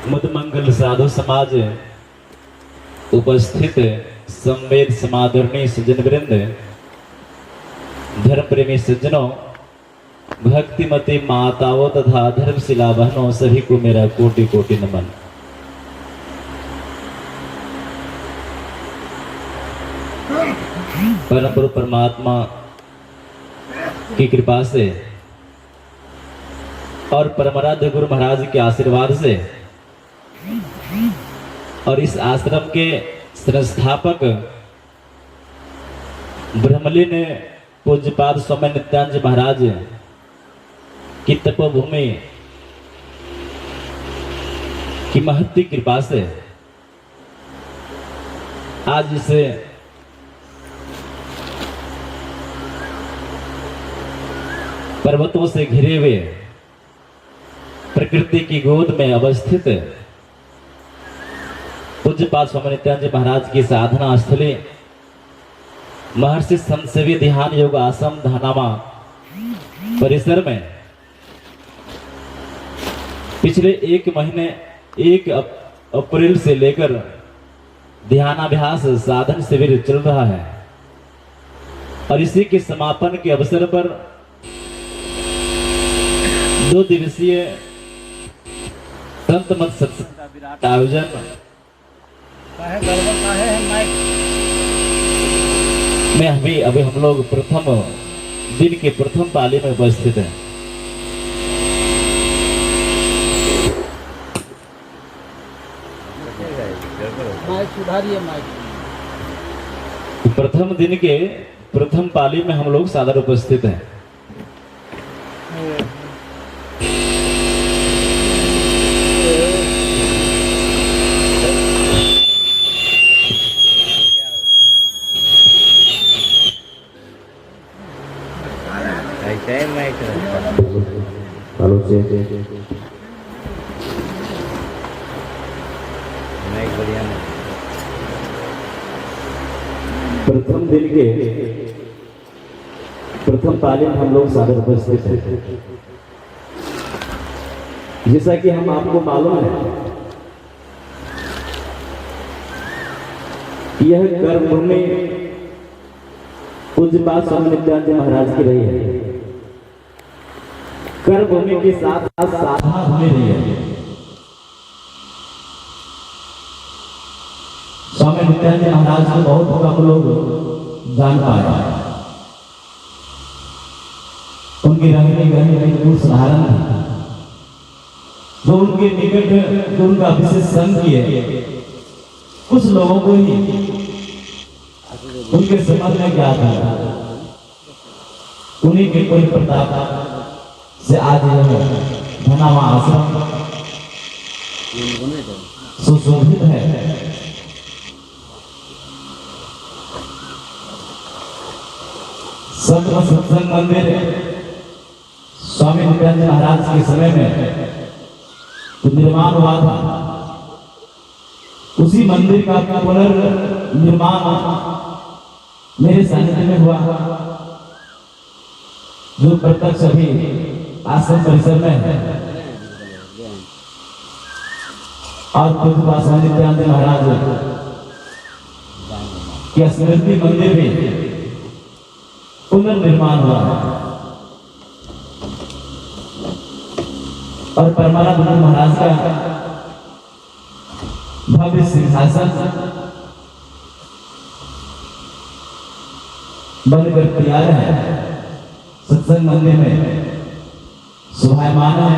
मुदमंगल साधु समाज उपस्थित संवेद समादरणीय सज्जन वृंद, धर्म प्रेमी सज्जनों, भक्तिमती माताओं तथा धर्मशिला बहनों, सभी को मेरा कोटि कोटि नमन। परम प्रभु परमात्मा की कृपा से और परमाराध्य गुरु महाराज के आशीर्वाद से और इस आश्रम के संस्थापक ब्रह्मलीन पूज्यपाद स्वामी नित्यानंद महाराज की तपोभूमि की महती कृपा से आज इसे पर्वतों से घिरे हुए प्रकृति की गोद में अवस्थित पूज्यपाद स्वामी नित्यानंद महाराज की साधना स्थली महर्षि संत सेवी ध्यान योग आश्रम धनामा परिसर में पिछले एक महीने 1 अप्रैल से लेकर ध्यानाभ्यास साधन शिविर चल रहा है और इसी के समापन के अवसर पर 2 दिवसीय संत मत सत्संग का विराट आयोजन में अभी हम लोग प्रथम दिन के प्रथम पाली में उपस्थित हैं। प्रथम दिन के प्रथम पाली में हम लोग सादर उपस्थित हैं। प्रथम दिन के प्रथम पाली में हम लोग सादर उपस्थित हैं। जैसा कि हम आपको मालूम है, यह कर्मभूमि पूज्यपाद स्वामी नित्यानंद महाराज की रही है। कर्मभूमि के साथ साथ साधना भूमि रही है। स्वामी नित्यानंद महाराज को बहुत कम लोग जान पाए। उनकी रंगनी गहनी बिल्कुल साधारण है। जो उनके निकट जो उनका विशेष संग किए, कुछ लोगों को ही उनके समझ में क्या था। उन्हीं के कोई प्रताप से आज धनावा आश्रम सुशोभित है। संत सत्संग मंदिर स्वामी नित्यानंद महाराज के समय में तो निर्माण हुआ था। उसी मंदिर का पुनर्निर्माण मेरे सानिध्य में हुआ, जो प्रत्यक्ष अभी आश्रम परिसर में है। और पूज्यपाद स्वामी नित्यानंद महाराज की स्मृति मंदिर भी पुनर्निर्माण हुआ है। और परमाराध्य गुरु महाराज का भव्य सिंहासन बनकर तैयार है। सत्संग मंदिर में शोभायमान है।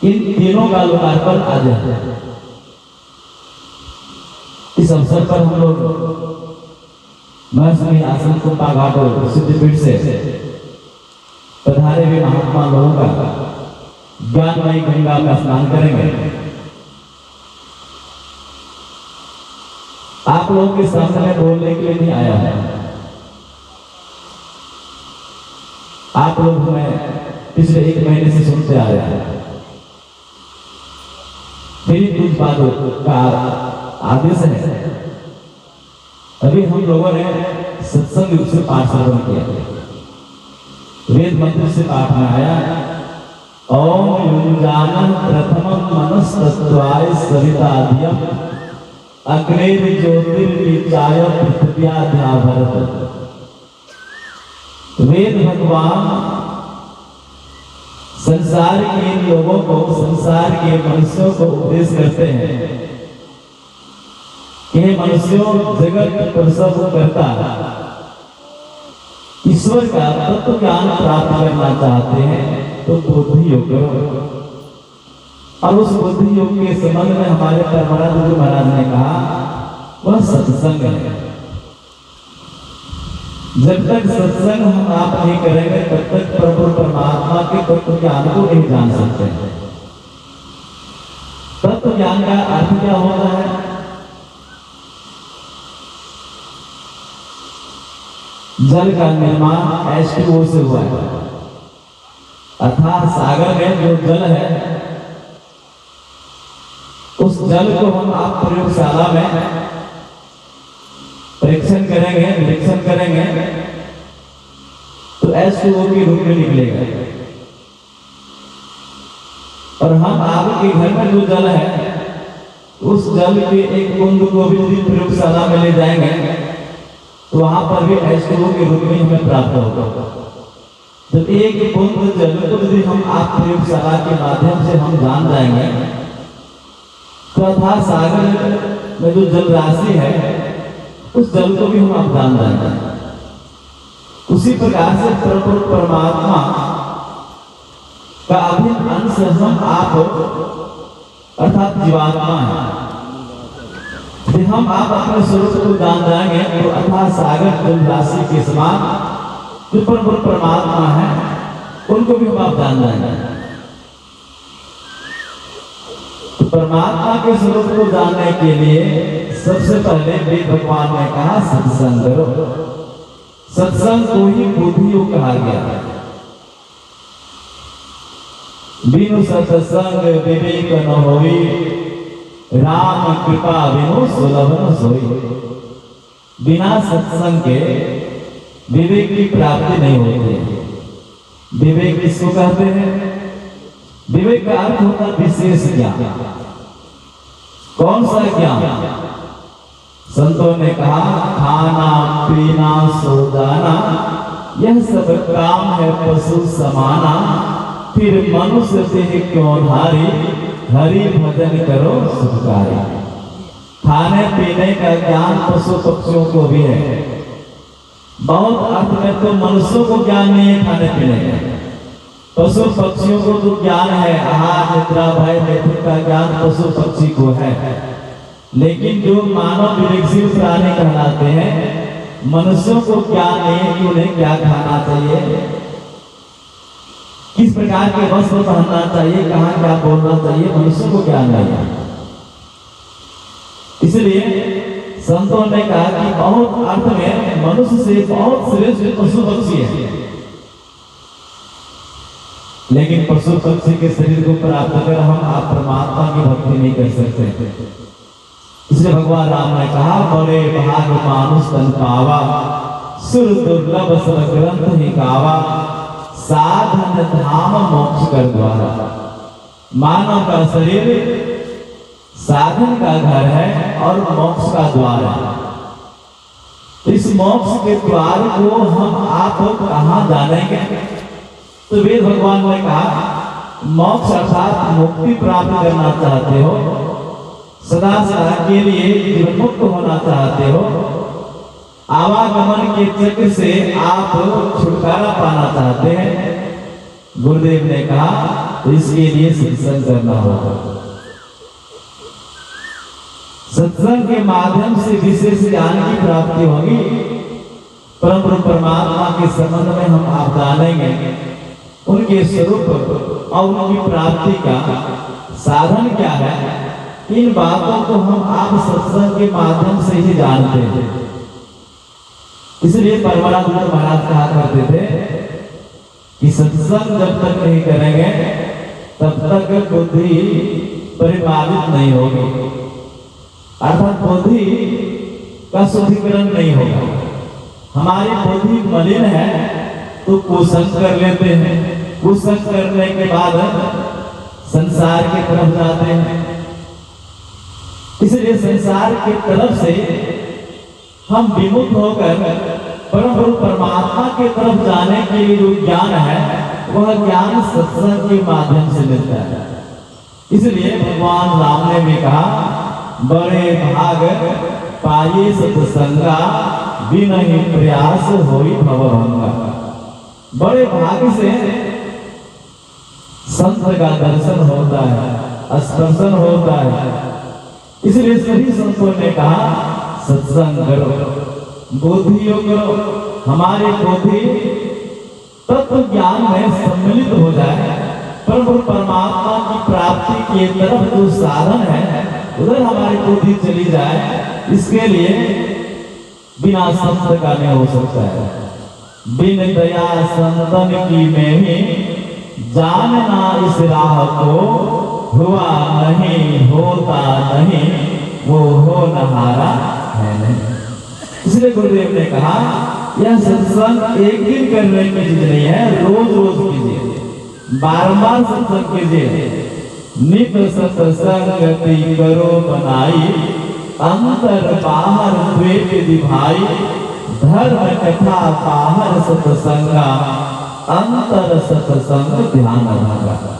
इन तीनों का लोकार्पण आज है। इस अवसर पर हम लोग महर्षि आश्रम कुंपा घाट सिद्धपीठ से पधारे हुए महात्मा लोगों का ज्ञानमयी गंगा में स्नान करेंगे। आप लोगों के सामने बोलने के लिए नहीं आया है। आप लोग हमें पिछले 1 महीने से सुनते आ रहे हैं। मेरी कुछ बातों का आदेश है। अभी हम लोगों ने सत्संग रूप से पाठ श्रवण किया। वेद मंत्र से पाठ में आया, ओम युंजानं प्रथमं मनस्तत्वाय सविताधियम अग्नेर ज्योतिर्विचाय पृथ्व्याद्या भरत। वेद भगवान संसार के लोगों को, संसार के मनुष्यों को उपदेश करते हैं कि मनुष्यों, जगत प्रसव करता ईश्वर का तत्व ज्ञान प्राप्त करना चाहते हैं तो बुद्धि योग करो। और उस बुद्धि योग के संबंध में हमारे परमानंद महाराज ने कहा वह सत्संग है। जब तक सत्संग हम आप नहीं करेंगे तब तक प्रभु परमात्मा के तत्व ज्ञान को नहीं जान सकते। तत्व ज्ञान का अर्थ क्या होता है? जल का निर्माण H2O से हुआ है, अर्थात सागर में जो जल है उस जल को हम आप प्रयोगशाला में परीक्षण करेंगे, निरीक्षण करेंगे तो H2O के रूप में निकलेगा। और हम आपके घर में जो जल है उस जल के एक बूंद को भी प्रयोगशाला में ले जाएंगे तो वहां पर भी H2O के रूप में हमें प्राप्त होगा। जब एक बूंद जल को यदि हम आप प्रयोगशाला के माध्यम से हम जान जाएंगे तो अर्थात सागर में जो जल राशि है उस जल को भी हम आप जान जाएंगे। उसी प्रकार से प्रभु परमात्मा का अभिन्न अंश हम आप अर्थात जीवात्मा है। यदि हम आप अपने स्वरूप को जान जाएंगे तो अर्थात सागर जल राशि के समान जो प्रभु परमात्मा है उनको भी हम आप जान जाएंगे। तो परमात्मा के स्वरूप को जानने के लिए सबसे पहले वेद भगवान ने कहा सत्संग करो। सत्संग को ही बुद्धि योग कहा गया है। बिनु सत्संग विवेक न होई, राम कृपा बिनु सुलभ न सोई। बिना सत्संग के विवेक की प्राप्ति नहीं होती। विवेक किसको कहते हैं? विवेक का अर्थ होता है विशेष ज्ञान। कौन सा ज्ञान? संतों ने कहा खाना पीना सो जाना यह सब काम है पशु समाना, फिर मनुष्य देह क्यों धारी, हरि भजन करो सुखकारी। खाने पीने का ज्ञान पशु पक्षियों को भी है। बहुत अर्थ में तो मनुष्यों को ज्ञान नहीं है खाने पीने का। पशु पक्षियों को तो ज्ञान है, आहार निद्रा भय मैथुन का ज्ञान पशु पक्षी को है। लेकिन जो मानव विवेकशील प्राणी कहलाते हैं मनुष्यों को ज्ञान नहीं है कि उन्हें क्या खाना चाहिए, किस प्रकार के वस्त्र पहनना चाहिए, कहाँ क्या बोलना चाहिए, मनुष्यों को ज्ञान नहीं है। इसलिए संतों ने कहा कि बहुत अर्थ में मनुष्य से बहुत श्रेष्ठ पशु पक्षी है। लेकिन पशु पक्षी के शरीर को प्राप्त कर हम आप परमात्मा की भक्ति नहीं कर सकते। इसलिए भगवान राम ने कहा बड़े भाग मानुष तन पावा, सुर दुर्लभ सब ग्रंथ ही गावा, साधन धाम मोक्ष कर द्वारा। मानव का शरीर साधन का घर है और मोक्ष का द्वार है। इस मोक्ष के द्वार को हम आप कहां जानेंगे? तो वेद भगवान ने कहा मोक्ष अर्थात मुक्ति प्राप्त करना चाहते हो, सदा सदा के लिए जीवन मुक्त होना चाहते हो, आवागमन के चक्र से आप छुटकारा पाना चाहते हैं, गुरुदेव ने कहा तो इसके लिए सत्संग करना होगा। सत्संग के माध्यम से विशेष ज्ञान की प्राप्ति होगी। परम परमात्मा के संबंध में हम आप जानेंगे, उनके स्वरूप और उनकी प्राप्ति का साधन क्या है, इन बातों को हम आप सत्संग के माध्यम से ही जानते हैं। इसलिए परमानंद महाराज कहा करते थे कि सत्संग जब तक नहीं करेंगे तब तक बुद्धि परिपालित नहीं होगी, अर्थात बुद्धि का शुद्धिकरण नहीं होगा। हमारी बुद्धि मलिन है तो कुसंग कर लेते हैं, कुसंग करने के बाद संसार की तरफ जाते हैं। इसलिए संसार की तरफ से हम विमुख होकर परम गुरु परमात्मा की तरफ जाने के लिए जो ज्ञान है वह ज्ञान सत्संग के माध्यम से मिलता है। इसलिए भगवान राम ने भी कहा, बड़े भाग पाए सत्संगा बिनहि प्रयास होई भवभंगा। बड़े भाग से संत का दर्शन होता है, स्पर्शन होता है। इसलिए सभी संतों ने कहा सत्संग करो, बोधियो करो। हमारे बोधि तत्व ज्ञान में सम्मिलित हो जाए, परम परमात्मा की प्राप्ति के तरफ जो साधन है उधर हमारी बुद्धि चली जाए। इसके लिए बिना संत का नहीं हो सकता है। बिन दया संतन की में ही जानना इस राह को, हुआ नहीं होता नहीं वो हो नहारा है नहीं। इसलिए गुरुदेव ने कहा यह सत्संग एक दिन करने की चीज नहीं है, रोज रोज कीजिए, बारंबार सत्संग कीजिए। नित सत्संगति करो बनाई, अंतर बाहर द्वेष दिभाई। धर्म कथा बाहर सत्संगा, अंतर सत्संग ध्यान रखा।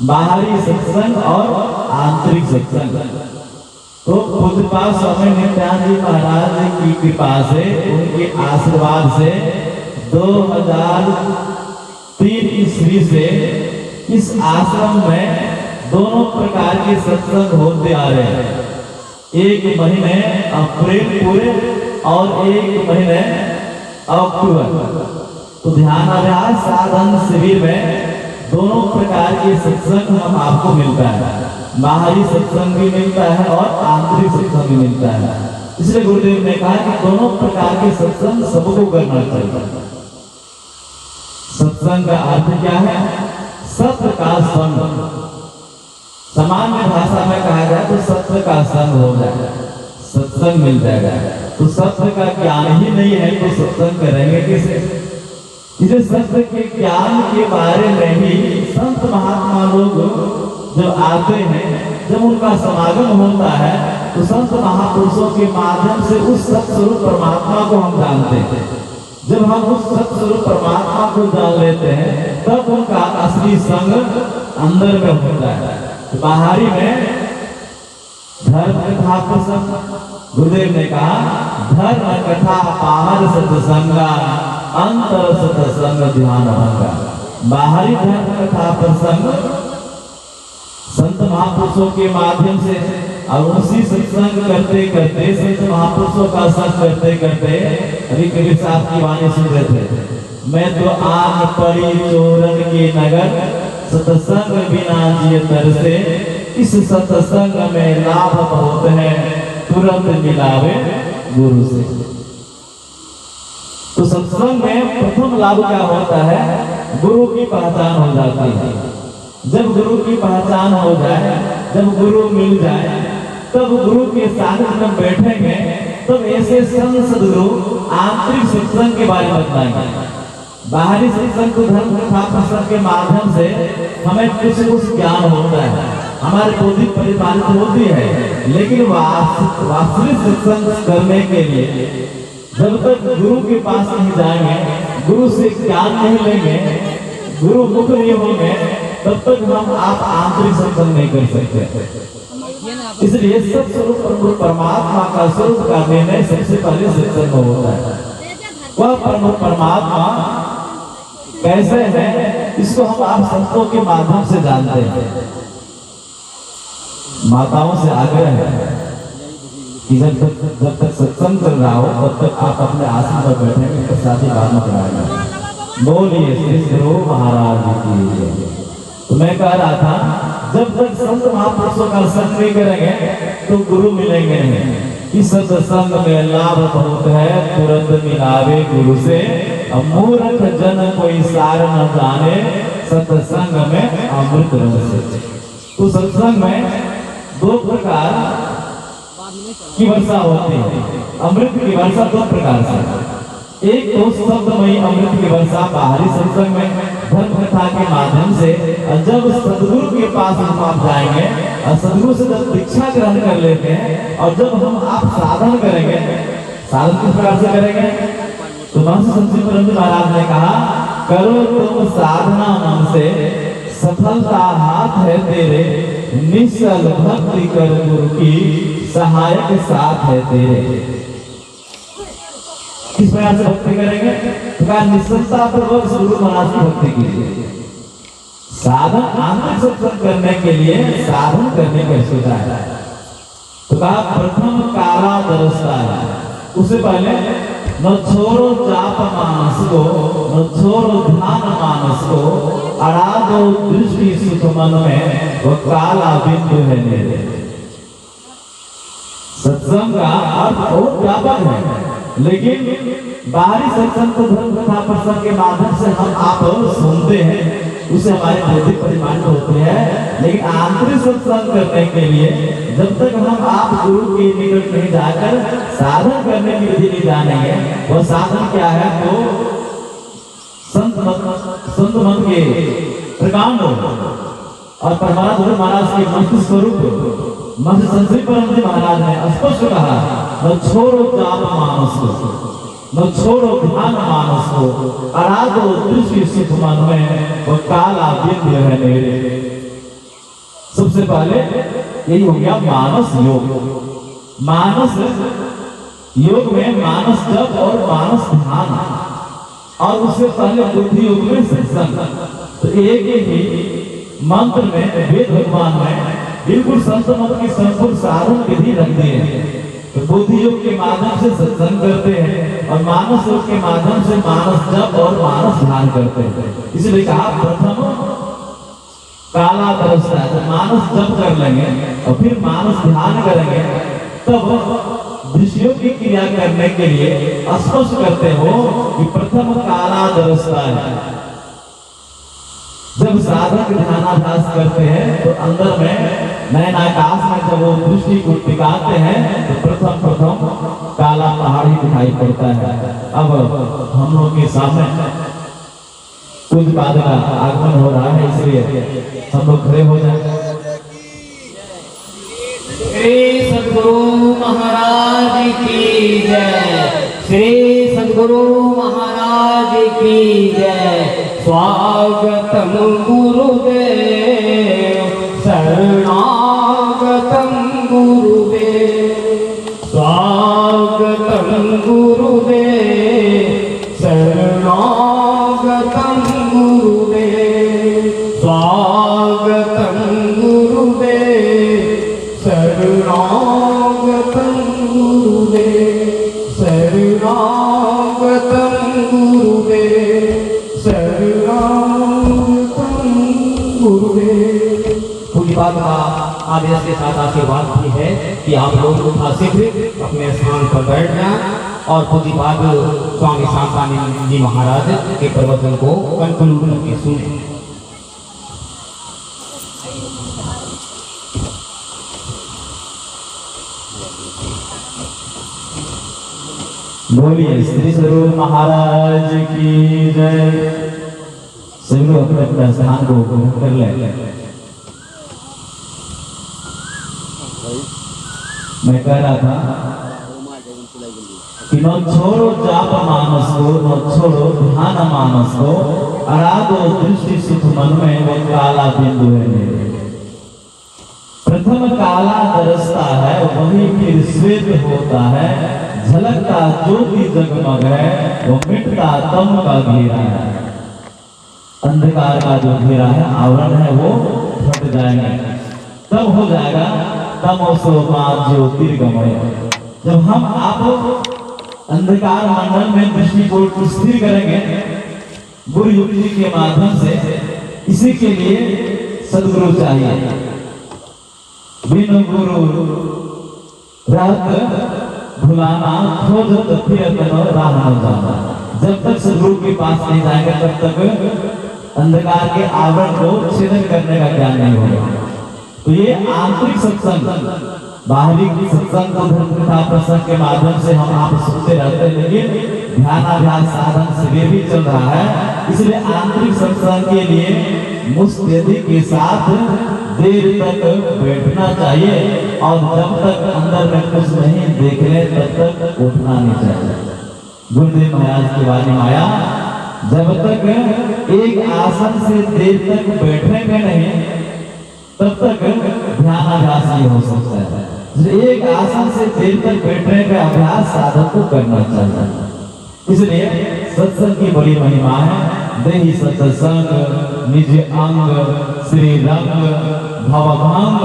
बाहरी सत्संग और आंतरिक सत्संग। तो पूज्यपाद स्वामी नित्यानंद जी महाराज की कृपा से, उनके आशीर्वाद से 2003 ईस्वी से इस आश्रम में दोनों प्रकार के सत्संग होते आ रहे हैं। एक महीने अप्रैल पूरे और एक महीने अक्टूबर। तो ध्यान अभ्यास साधन शिविर में दोनों प्रकार के सत्संग हम आपको मिलता है। बाहरी सत्संग भी मिलता है और आंतरिक सत्संग भी मिलता है। इसलिए गुरुदेव ने कहा कि दोनों प्रकार के सत्संग सबको करना चाहिए। सत्संग का अर्थ क्या है? सत्य का संग। सामान्य भाषा में कहा जाए तो सत्य का संग हो जाएगा, सत्संग मिल जाएगा। तो सत्य का ज्ञान ही नहीं है तो सत्संग करेंगे किसे? इसे सत्य के ज्ञान के बारे में ही संत महात्मा लोग जब आते हैं, जब उनका समागम होता है तो संत महापुरुषों के माध्यम से उस सत्स्वरूप परमात्मा को हम जानते हैं। जब हम उस सत्स्वरूप परमात्मा को जान लेते हैं तब उनका असली संग अंदर में होता है। तो बाहरी में धर्म कथा प्रसंग, गुरुदेव ने कहा धर्म कथा बाहर सत्संगा, अंतर सत्संग ध्यान भंगा। बाहरी धर्म कथा प्रसंग संत महापुरुषों के माध्यम से और उसी सत्संग करते करते, संत महापुरुषों का संग करते करते, अभी कबीर साहब की वाणी सुन रहे थे, मैं तो आन पड़ी चोरन के नगर, सत्संग बिना जिए तरसे। इस सत्संग में लाभ बहुत है, तुरंत मिलावे गुरु से। तो सत्संग में प्रथम लाभ क्या होता है? गुरु की पहचान हो जाती है। जब गुरु की पहचान हो जाए, जब गुरु मिल जाए, तब गुरु के सानिध्य में बैठेंगे, तब ऐसे संत सद्गुरु आंतरिक सत्संग के बारे में बताएंगे। बाहरी सत्संग को धर्म कथा प्रसंग के माध्यम से हमें कुछ ज्ञान होता है, हमारी बुद्धि परिपालित होती है। लेकिन वास्तविक सत्संग करने के लिए जब तक गुरु के पास नहीं जाएंगे, गुरु से ज्ञान नहीं लेंगे, गुरु मुख नहीं होंगे, तब तक हम आप आंतरिक सत्संग नहीं कर सकते। इसलिए सत्स्वरूप परमात्मा का स्वरूप का निर्णय सबसे पहले सत्संग में होता है। वह परमात्मा कैसे है इसको हम आप संतों के माध्यम से जानते हैं। माताओं से आग्रह है कि जब तक सत्संग चल रहा हो तब तक आप अपने आसन पर बैठेंगे, तो साथ ही बात मत कराएंगे। बोलिए श्री गुरु महाराज की। तो मैं कह रहा था जब तक संत महापुरुषों का संग नहीं करेंगे तो गुरु मिलेंगे नहीं। इस सत्संग में लाभ बहुत है, तुरंत मिलावे गुरु से। मूर्ख जन कोई सार न जाने, सत्संग में अमृत रस। तो सत्संग में दो प्रकार की वर्षा होती है। अमृत की वर्षा दो प्रकार से, एक तो शब्दमयी अमृत की वर्षा बाहरी सत्संग में धर्म कथा के माध्यम से, और जब सदगुरु के पास हम आप जाएंगे और सदगुरु से जब दीक्षा ग्रहण कर लेते हैं, और जब हम आप साधन करेंगे, साधन किस प्रकार से करेंगे? तो महर्षि संत महाराज ने कहा, करो तुम साधना मन से, सफलता हाथ है तेरे, निश्चल भक्ति कर गुरु की, सहायक साथ है तेरे। किस प्रकार से भक्ति करेंगे? तो कहा निश्चलता पूर्वक गुरु महाराज की भक्ति कीजिए। साधन आंतरिक सत्संग करने के लिए साधन करने का सोचा है। तो कहा प्रथम काला दरसता है, उससे पहले न छोड़ो जाप मानस को, न छोड़ो ध्यान मानस को, अड़ा दो दृष्टि सुख मन में, वो काला बिंदु है मेरे। सत्संग का अर्थ बहुत व्यापक है, लेकिन बाहरी सत्संग तो धर्म कथा प्रसंग के माध्यम से हम आप सुनते हैं, उससे हमारे बौद्धिक परिमाण होते हैं, लेकिन आंतरिक सत्संग करने के लिए जब तक हम आप गुरु के निकट नहीं जाकर साधन करने की विधि नहीं जानेंगे, वो साधन क्या है? तो संत मत के प्रकांड और परमात्मा गुरु महाराज के मस्त स्वरूप महर्षि संत महाराज ने स्पष्ट कहा, न छोड़ो जाप मानस को, न छोड़ो ध्यान मानस को, अड़ा दो दृष्टि सुख मन में, वो काला बिंदु है मेरे। सबसे पहले यही हो गया मानस योग। मानस योग में मानस जप और मानस ध्यान, और उससे पहले बुद्धि योग में सत्संग। तो एक ही मंत्र में वेद भगवान में बिल्कुल संत मत की संपूर्ण साधन विधि रख दी है। तो बुद्धि योग के माध्यम से सत्संग करते हैं, और मानस योग के माध्यम से मानस जप और मानस ध्यान करते हैं। इसलिए कहा प्रथम काला दरसता है, तो मानस जप कर लेंगे और फिर मानस ध्यान करेंगे, तब दृश्यों की क्रिया करने के लिए स्पष्ट करते हो कि प्रथम काला दरसता है। जब साधक ध्यानाभ्यास करते हैं तो अंदर में नयन आकाश में जब वो दृष्टि को टिकाते हैं तो प्रथम काला पहाड़ ही दिखाई पड़ता है। अब हम लोग के सामने कुछ बाद का आगमन हो रहा है, इसलिए हम लोग खड़े हो जाए। श्री सद्गुरु महाराज की जय, श्री सद्गुरु महाराज की जय। स्वागतम गुरुदेव, शरणागतम गुरुदेव, स्वागतम गुरुदेव, शरणागतम गुरुदेव, स्वागतम गुरुदेव, शरणागतम गुरुदेव, शरणागतम गुरुदेव, पूरी बात का आदेश के साथ आशीर्वाद भी है कि आप लोग शीघ्र अपने स्थान पर बैठ जाएं और पूरी बात स्वामी शांतानंद जी महाराज के प्रवचन को कंक्लूड करके सुने। बोलिए श्री सद्गुरु महाराज की जय। सभी लोग अपने अपने स्थान को कर ले। मैं कह रहा था कि न छोड़ो जाप मानस को, न छोड़ो ध्यान मानस को, अड़ा दो दृष्टि सुख मन में, वो काला बिंदु है मेरे। प्रथम काला दरसता है, वही फिर श्वेत होता है, झलकता ज्योति जगमग है, वो मिटता तम का घेरा है। अंधकार का जो घेरा है, आवरण है, वो फट जाएंगे, तब हो जाएगा तमोसो मा ज्योतिर्गमय। जब हम आप अंधकार मंडल में दृष्टि को स्थिर करेंगे गुरु युक्ति के माध्यम से, इसी के लिए सद्गुरु चाहिए। बिनु गुरु रात भुलाना, खोजत फिरत राह न जाना। जब तक सद्गुरु के पास नहीं जाएंगे तब तक अंधकार के आवरण को छेदन करने का ज्ञान नहीं होगा। तो ये आंतरिक सत्संग, बाहरी सत्संग को धर्म कथा प्रसंग के माध्यम से हम आप सुनते रहते हैं, लेकिन ध्यानाभ्यास साधन शिविर भी चल रहा है, इसलिए आंतरिक सत्संग के लिए मुस्तैदी के साथ देर तक बैठना चाहिए और जब तक अंदर में कुछ नहीं देख ले तब तक उठना नहीं चाहिए। गुरुदेव महाराज की वाणी में आया, जब तक एक आसन से देर तक बैठेंगे नहीं तब तक ध्यानाभ्यास नहीं हो सकता है। एक आसन से देर तक बैठने का अभ्यास साधक को करना चाहिए। इसलिए सत्संग की बड़ी महिमा है। देहि सत्संग निज अंग श्री रंग भवभंग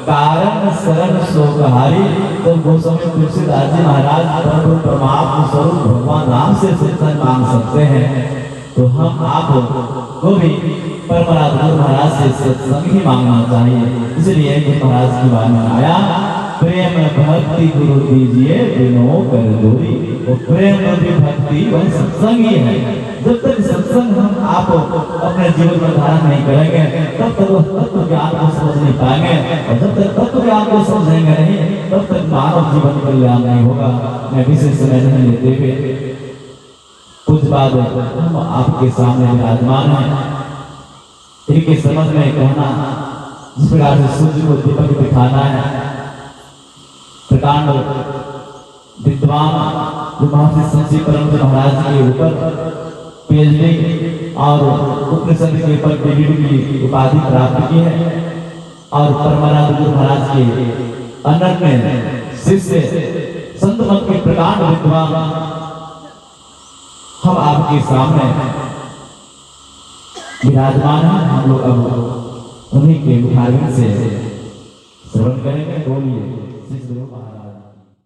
कारण शरण शोकहारी। तो गोस्वामी तुलसीदास जी महाराज परम परमात्मा स्वरूप भगवान राम से सत्संग मांग सकते हैं, तो हम आप को भी परमात्मा महाराज से सत्संग ही मांगना चाहिए। इसलिए गुरु महाराज की वाणी में आया, प्रेम भक्ति गुरु दीजिए बिनो कर दूरी। वो प्रेम रूपी भक्ति वह सत्संग ही है। जब तक सत्संग हम आप अपने जीवन में धारण नहीं करेंगे तब तक वह तत्व ज्ञान को समझ नहीं पाएंगे, और जब तक तत्व ज्ञान को समझेंगे नहीं तब तक मानव जीवन कल्याण नहीं होगा। मैं विशेष समय नहीं लेते हुए कुछ बात हम आपके सामने विराजमान है, इनके समझ में कहना जिस प्रकार से सूर्य को दीपक दिखाना है। प्रकांड विद्वान जो महर्षि संची परम महाराज के ऊपर पीएचडी और उपनिषद के ऊपर डीलिट की उपाधि प्राप्त की है, और परमानंद गुरु महाराज के अनन्य शिष्य संत मत के प्रकांड विद्वान हम आपके सामने विराजमान हैं। हम लोग अब उन्हीं के मुखारबिंद से श्रवण करेंगे। बोलिए।